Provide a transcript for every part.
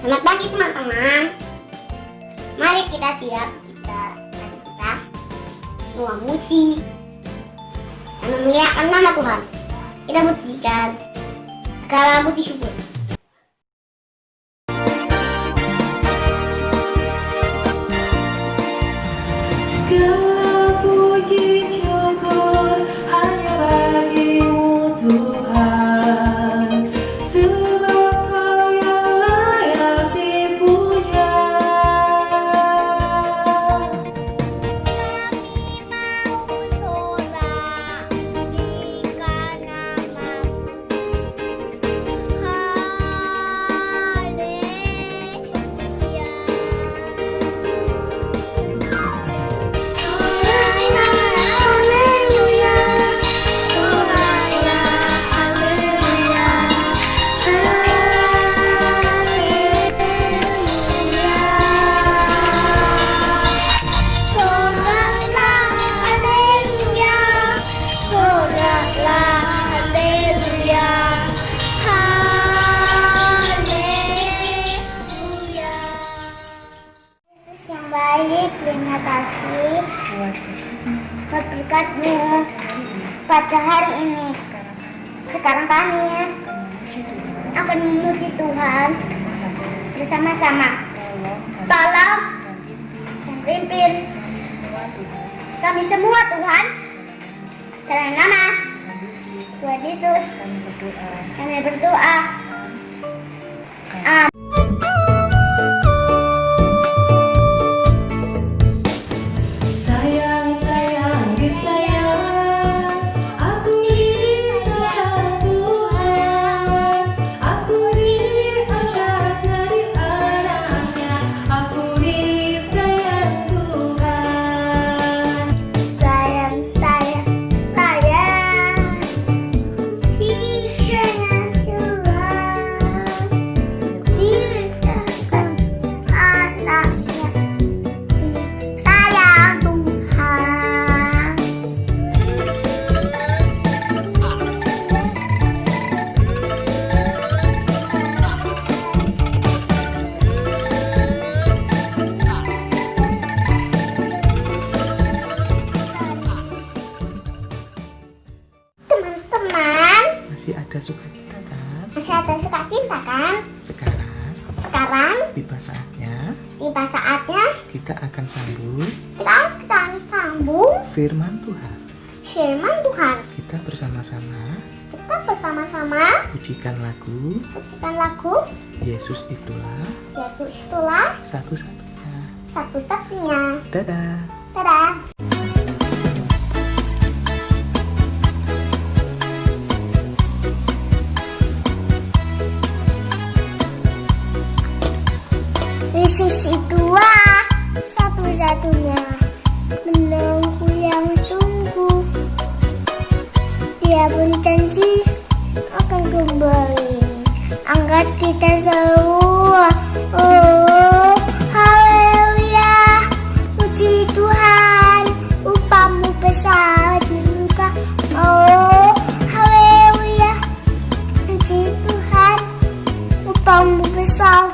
Selamat pagi teman-teman. Mari kita siap, kita memuji dan memuliakan nama Tuhan. Kita mujikan segala puji syukur. Segala puji syukur hanya bagimu Tuhan, sebab Kau yang layak dipuja. Kami mau sorak jika namamu, haleluya. Yang baik, terima kasih berkat-Mu pada hari ini. Sekarang kami akan memuji Tuhan bersama-sama. Tolong dan pimpin kami semua Tuhan, dalam nama Tuhan Yesus kami berdoa. Amin. Masih ada sukacita kan? Masih ada sukacita kan? Sekarang tiba saatnya kita akan sambung firman Tuhan. Kita bersama-sama pujikan lagu Yesus itulah satu-satunya. Dadah. Yesus itulah satu-satunya menunggu yang sungguh. Dia berjanji akan kembali angkat kita semua. Oh, haleluya, puji Tuhan, upah-Mu besar di surga. Oh, haleluya, puji Tuhan, upah-Mu besar.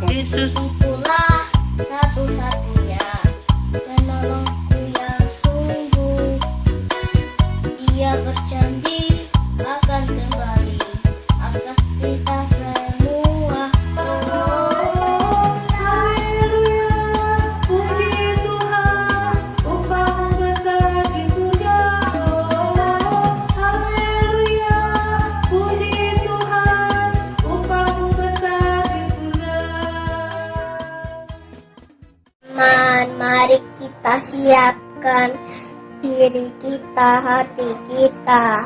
Yesus itulah satu-satunya penolongku yang sungguh. Dia berjanji akan kembali atas kita semua. Haleluya, puji Tuhan, upah-Mu besar di surga. Haleluya, puji Tuhan, upah-Mu besar di surga. Mari kita siapkan diri kita, hati kita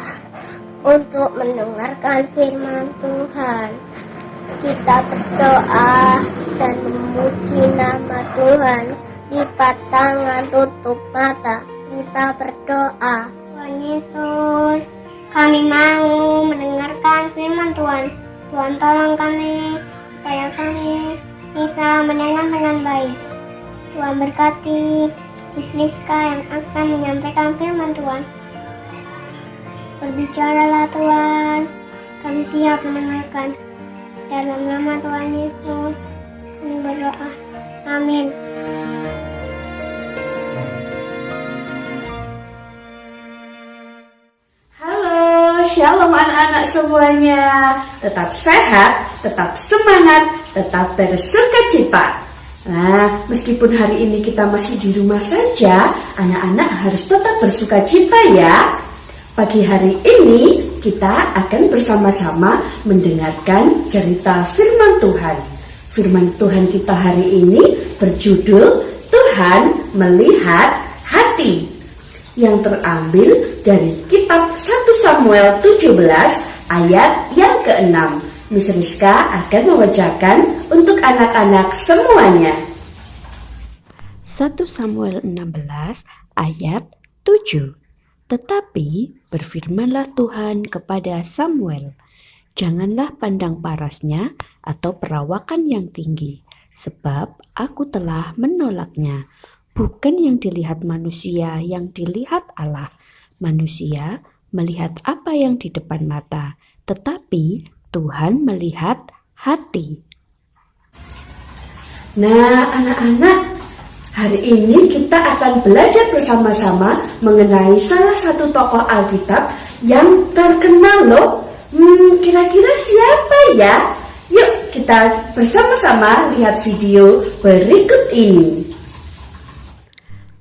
untuk mendengarkan firman Tuhan. Kita berdoa dan memuji nama Tuhan. Lipat tangan, tutup mata. Kita berdoa. Tuhan Yesus, kami mau mendengarkan firman Tuhan. Tuhan tolong kami supaya kami bisa mendengar dengan baik. Tuhan berkati Rizka yang akan menyampaikan firman Tuhan. Berbicaralah Tuhan, Kami siap mendengarkan. Dalam nama Tuhan Yesus, kami berdoa. Amin. Halo, shalom anak-anak semuanya. Tetap sehat, tetap semangat, tetap bersukacita. Nah, meskipun hari ini kita masih di rumah saja, anak-anak harus tetap bersukacita ya. Pagi hari ini kita akan bersama-sama mendengarkan cerita firman Tuhan. Firman Tuhan kita hari ini berjudul Tuhan Melihat Hati, yang terambil dari kitab 1 Samuel 17 ayat yang ke-6. Miss Rizka akan membacakan untuk anak-anak semuanya. 1 Samuel 16 ayat 7. Tetapi berfirmanlah Tuhan kepada Samuel, janganlah pandang parasnya atau perawakan yang tinggi, sebab aku telah menolaknya. Bukan yang dilihat manusia, yang dilihat Allah. Manusia melihat apa yang di depan mata, tetapi Tuhan melihat hati. Nah, anak-anak, hari ini kita akan belajar bersama-sama mengenai salah satu tokoh Alkitab yang terkenal loh. Kira-kira siapa ya? Yuk kita bersama-sama lihat video berikut ini.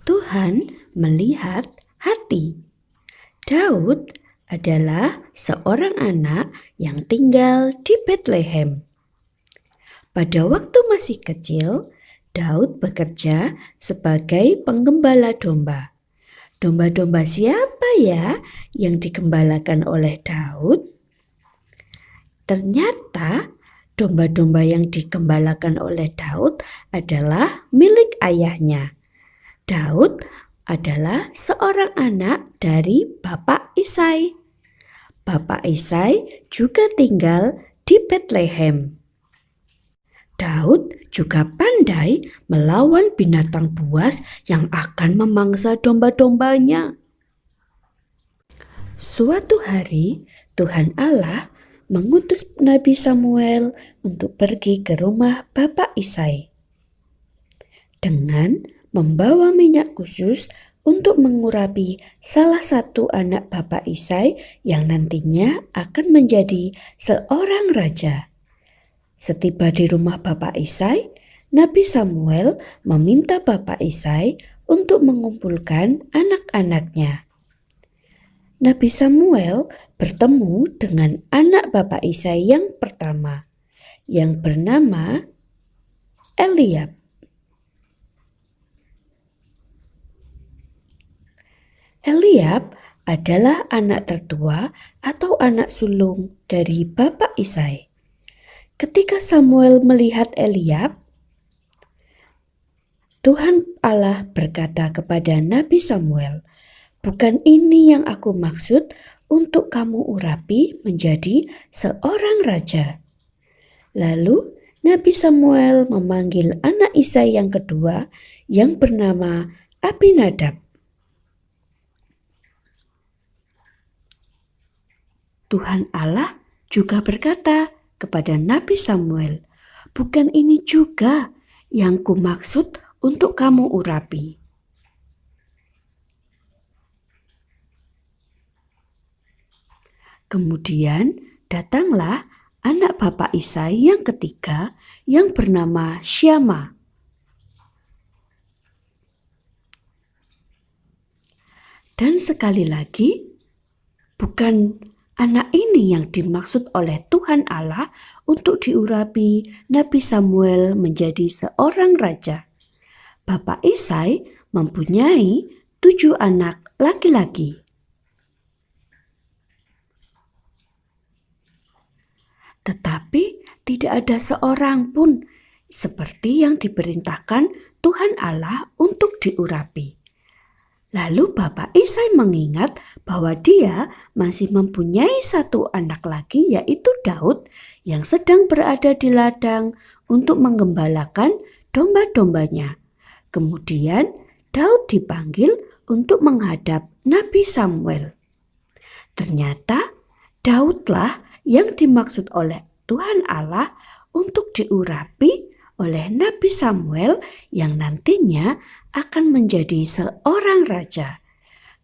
Tuhan melihat hati. Daud adalah seorang anak yang tinggal di Bethlehem. Pada waktu masih kecil, Daud bekerja sebagai penggembala domba. Domba-domba siapa ya yang digembalakan oleh Daud? Ternyata domba-domba yang digembalakan oleh Daud adalah milik ayahnya. Daud adalah seorang anak dari Bapak Isai. Bapak Isai juga tinggal di Bethlehem. Daud juga pandai melawan binatang buas yang akan memangsa domba-dombanya. Suatu hari, Tuhan Allah mengutus Nabi Samuel untuk pergi ke rumah Bapak Isai dengan membawa minyak khusus untuk mengurapi salah satu anak Bapak Isai yang nantinya akan menjadi seorang raja. Setiba di rumah Bapak Isai, Nabi Samuel meminta Bapak Isai untuk mengumpulkan anak-anaknya. Nabi Samuel bertemu dengan anak Bapak Isai yang pertama, yang bernama Eliab. Eliab adalah anak tertua atau anak sulung dari Bapak Isai. Ketika Samuel melihat Eliab, Tuhan Allah berkata kepada Nabi Samuel, "Bukan ini yang aku maksud untuk kamu urapi menjadi seorang raja." Lalu Nabi Samuel memanggil anak Isai yang kedua yang bernama Abinadab. Tuhan Allah juga berkata kepada Nabi Samuel, "Bukan ini juga yang kumaksud untuk kamu urapi." Kemudian datanglah anak Bapak Isai yang ketiga yang bernama Syama. Dan sekali lagi, bukan anak ini yang dimaksud oleh Tuhan Allah untuk diurapi Nabi Samuel menjadi seorang raja. Bapak Isai mempunyai 7 anak laki-laki. Tetapi tidak ada seorang pun seperti yang diperintahkan Tuhan Allah untuk diurapi. Lalu Bapak Isai mengingat bahwa dia masih mempunyai 1 anak lagi, yaitu Daud, yang sedang berada di ladang untuk menggembalakan domba-dombanya. Kemudian Daud dipanggil untuk menghadap Nabi Samuel. Ternyata Daudlah yang dimaksud oleh Tuhan Allah untuk diurapi oleh Nabi Samuel yang nantinya akan menjadi seorang raja.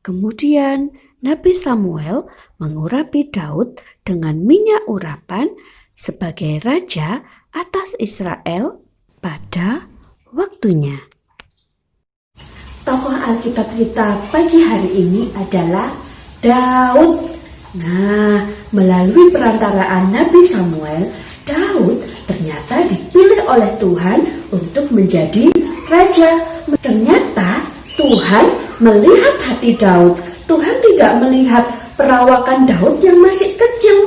Kemudian Nabi Samuel mengurapi Daud dengan minyak urapan sebagai raja atas Israel pada waktunya. Tokoh Alkitab kita pagi hari ini adalah Daud. Nah, melalui perantaraan Nabi Samuel, Daud ternyata dipilih oleh Tuhan untuk menjadi raja. Ternyata Tuhan melihat hati Daud. Tuhan tidak melihat perawakan Daud yang masih kecil.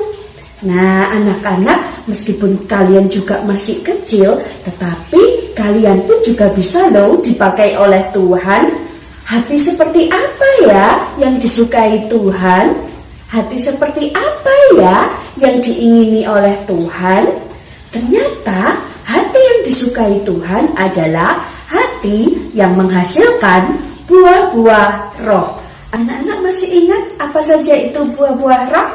Nah, anak-anak, meskipun kalian juga masih kecil, tetapi kalian pun juga bisa loh dipakai oleh Tuhan. Hati seperti apa ya yang disukai Tuhan? Hati seperti apa ya yang diingini oleh Tuhan? Ternyata hati yang disukai Tuhan adalah hati yang menghasilkan buah-buah roh. Anak-anak masih ingat apa saja itu buah-buah roh?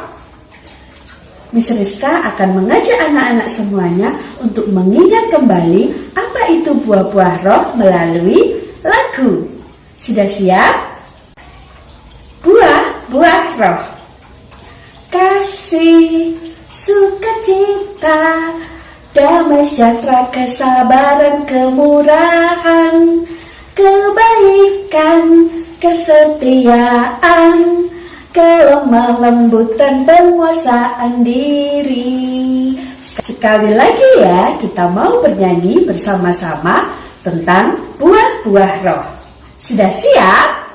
Miss Rizka akan mengajak anak-anak semuanya untuk mengingat kembali apa itu buah-buah roh melalui lagu. Sudah siap? Buah-buah roh. Kasih, sukacita, damai sejahtera, kesabaran, kemurahan, kebaikan, kesetiaan, kelemah lembutan, penguasaan diri. Sekali lagi ya, kita mau bernyanyi bersama-sama tentang buah-buah roh. Sudah siap?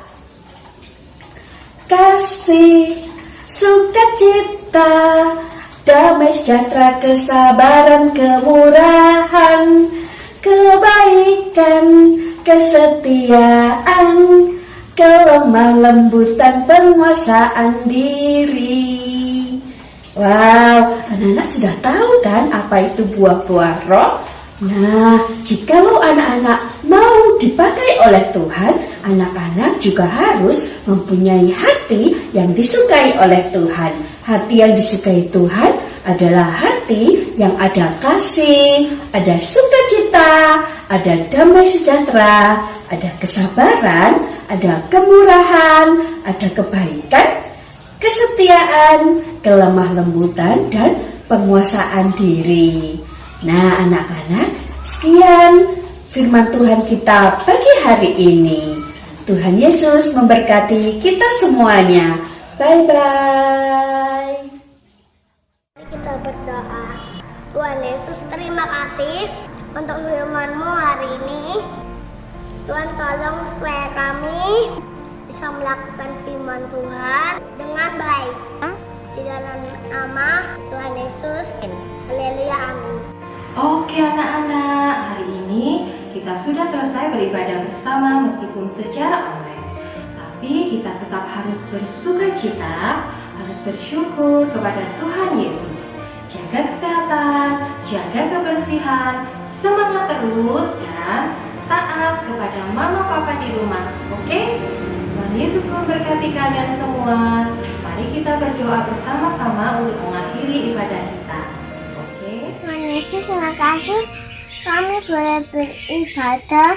Kasih, sukacita, damai sejahtera, kesabaran, kemurahan, kebaikan, kesetiaan, kelemah lembutan, penguasaan diri. Wow, anak-anak sudah tahu kan apa itu buah-buah roh? Nah, jikalau anak-anak mau dipakai oleh Tuhan, anak-anak juga harus mempunyai hati yang disukai oleh Tuhan. Hati yang disukai Tuhan adalah hati yang ada kasih, ada sukacita, ada damai sejahtera, ada kesabaran, ada kemurahan, ada kebaikan, kesetiaan, kelemah lembutan, dan penguasaan diri. Nah, anak-anak, sekian firman Tuhan kita pagi hari ini. Tuhan Yesus memberkati kita semuanya. Bye-bye. Mari kita berdoa. Tuhan Yesus, terima kasih untuk firman-Mu hari ini. Tuhan, tolong supaya kami bisa melakukan firman Tuhan dengan baik. Di dalam nama Tuhan Yesus. Haleluya, amin. Oke anak-anak, hari ini kita sudah selesai beribadah bersama meskipun secara online. Tapi kita tetap harus bersukacita, harus bersyukur kepada Tuhan Yesus. Jaga kesehatan, jaga kebersihan, semangat terus dan taat kepada mama papa di rumah. Oke? Tuhan Yesus memberkati kalian semua. Mari kita berdoa bersama-sama untuk mengakhiri ibadah kita. Tuhan Yesus, terima kasih kami boleh beribadah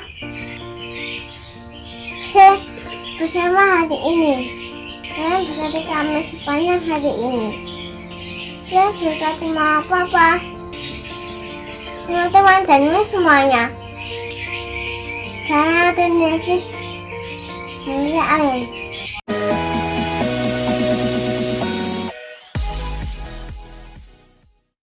bersama hari ini. Dan berkati kami sepanjang hari ini. Dan berkati mama papa, teman-teman dan Miss semuanya. Karena Tuhan Yesus, amin.